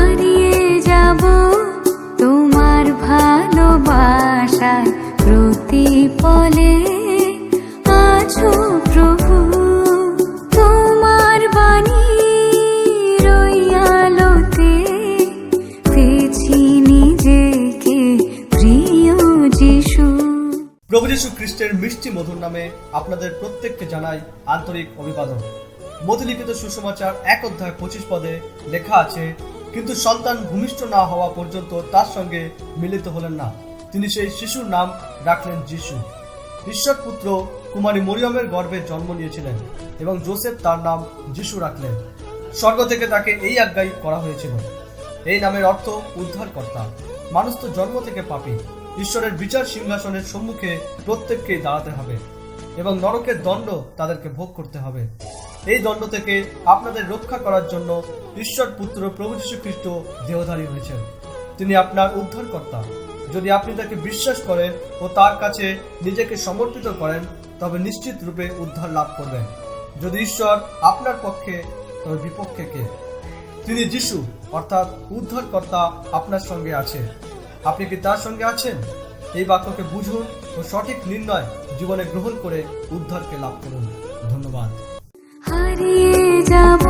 হারিয়ে যাব তোমার ভালোবাসায় প্রতিপলে। আছো প্রভু তোমার বাণীর ওই আলোতে, পেয়েছি নিজেকে প্রিয় যিশু। প্রভু যীশু খ্রিস্টের মিষ্টি মধুর নামে আপনাদের প্রত্যেককে জানাই আন্তরিক অভিবাদন। মথিলিখিত সুসমাচার 1 অধ্যায় 25 পদে লেখা আছে, কিন্তু সন্তান ভূমিষ্ঠ না হওয়া পর্যন্ত তার সঙ্গে মিলিত হলেন না। তিনি সেই শিশুর নাম রাখলেন যিশু। ঈশ্বর পুত্র কুমারী মরিয়মের গর্ভে জন্ম নিয়েছিলেন এবং যোসেফ তার নাম যিশু রাখলেন। স্বর্গ থেকে তাকে এই আজ্ঞাই করা হয়েছিল। এই নামের অর্থ উদ্ধারকর্তা। মানুষ তো জন্ম থেকে পাপী। ঈশ্বরের বিচার সিংহাসনের সম্মুখে প্রত্যেককেই দাঁড়াতে হবে এবং নরকের দণ্ড তাদেরকে ভোগ করতে হবে। এই দণ্ড থেকে আপনাদের রক্ষা করার জন্য ঈশ্বর পুত্র প্রভু যীশু খ্রিস্ট দেহধারী হয়েছেন। তিনি আপনার উদ্ধারকর্তা। যদি আপনি তাকে বিশ্বাস করেন ও তার কাছে নিজেকে সমর্পিত করেন, তবে নিশ্চিত রূপে উদ্ধার লাভ করবেন। যদি ঈশ্বর আপনার পক্ষে, তবে বিপক্ষে কে? তিনি যিশু অর্থাৎ উদ্ধারকর্তা আপনার সঙ্গে আছে। আপনি কি তার সঙ্গে আছেন? এই বাক্যকে বুঝুন ও সঠিক নির্ণয় জীবনে গ্রহণ করে উদ্ধারকে লাভ করুন। ধন্যবাদ। হারিয়ে যাব